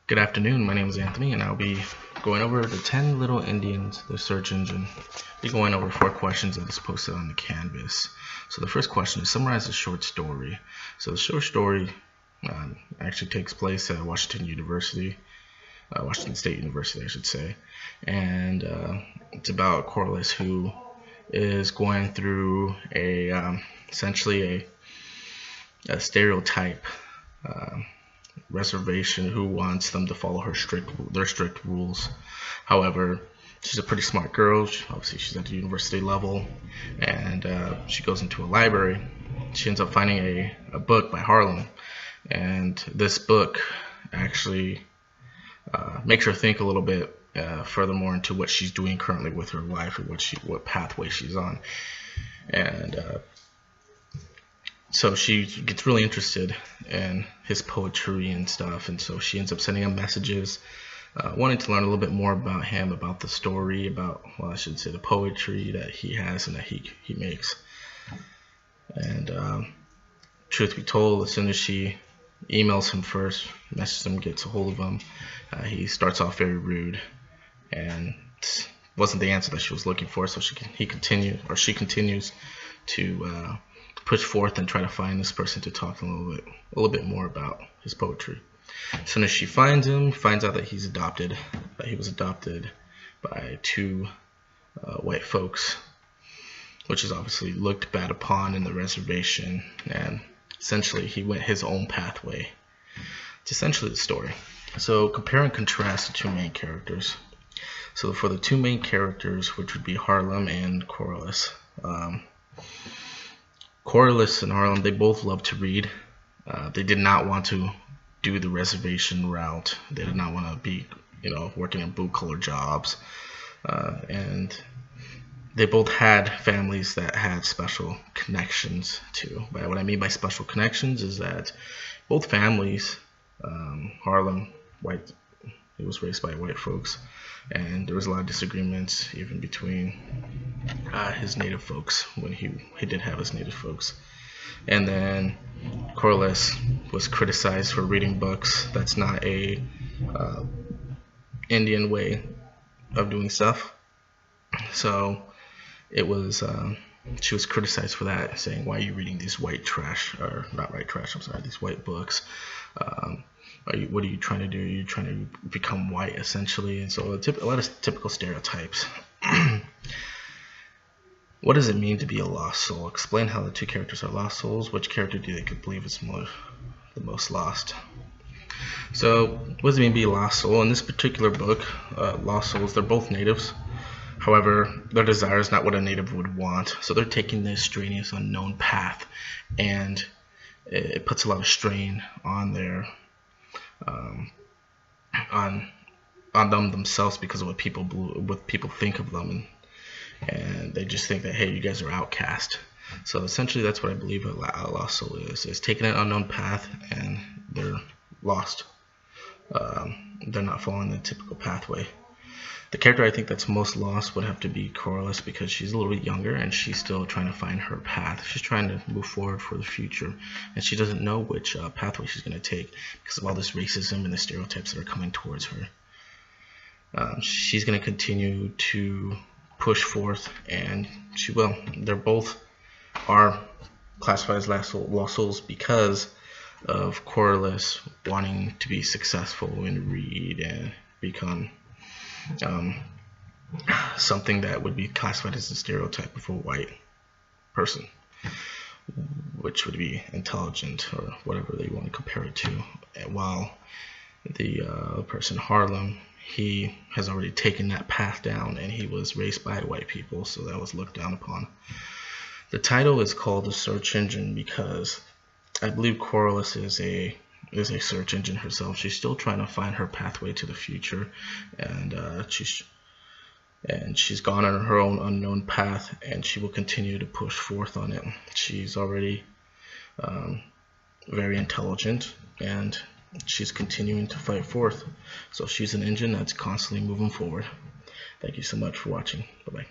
Good afternoon, my name is Anthony and I'll be going over the 10 Little Indians, the search engine. I'll be going over 4 questions that is posted on the canvas. So the first question is summarize a short story. So the short story actually takes place at Washington State University I should say, and it's about Corliss, who is going through essentially a stereotype reservation who wants them to follow their strict rules. However, she's a pretty smart girl. Obviously she's at the university level, and she goes into a library. She ends up finding a book by Harlem, and this book actually makes her think a little bit furthermore into what she's doing currently with her life, or what pathway she's on. And so she gets really interested in his poetry and stuff, and so she ends up sending him messages, wanting to learn a little bit more about him, about the story, well, I should say the poetry that he has and that he makes. And truth be told, as soon as she emails him first, messages him, gets a hold of him, he starts off very rude, and wasn't the answer that she was looking for. So she continues to push forth and try to find this person to talk a little bit more about his poetry. As soon as she finds him, finds out that he was adopted by 2 white folks, which is obviously looked bad upon in the reservation, and essentially he went his own pathway. It's essentially the story. So compare and contrast the 2 main characters. So for the 2 main characters, which would be Harlem and Corliss, Corliss and Harlem, they both love to read. They did not want to do the reservation route. They did not want to be, working in blue-collar jobs. And they both had families that had special connections too. But what I mean by special connections is that both families, Harlem, white, he was raised by white folks, and there was a lot of disagreements even between his native folks, when he did have his native folks. And then Corliss was criticized for reading books. That's not a Indian way of doing stuff. So it was she was criticized for that, saying, why are you reading these white trash, or not white trash, I'm sorry, these white books? What are you trying to do? You're trying to become white, essentially. And so a lot of typical stereotypes. What does it mean to be a lost soul? Explain how the 2 characters are lost souls. Which character do they believe is the most lost? So what does it mean to be a lost soul? In this particular book, lost souls, they're both natives. However, their desire is not what a native would want. So they're taking this strenuous, unknown path, and it puts a lot of strain on their on them themselves, because of what people think of them, and they just think that, hey, you guys are outcast. So essentially that's what I believe a lost soul is taking an unknown path, and they're lost. They're not following the typical pathway. The character I think that's most lost would have to be Corliss, because she's a little bit younger and she's still trying to find her path. She's trying to move forward for the future, and she doesn't know which pathway she's going to take because of all this racism and the stereotypes that are coming towards her. She's going to continue to push forth, and she will. They're both are classified as lost souls because of Corliss wanting to be successful and read and become something that would be classified as a stereotype of a white person, which would be intelligent or whatever they want to compare it to. While the person Harlem, he has already taken that path down, and he was raised by white people, so that was looked down upon. The title is called The Search Engine because I believe Corliss is a search engine herself. She's still trying to find her pathway to the future, and she's gone on her own unknown path, and she will continue to push forth on it. She's already very intelligent, and she's continuing to fight forth. So she's an engine that's constantly moving forward. Thank you so much for watching. Bye-bye.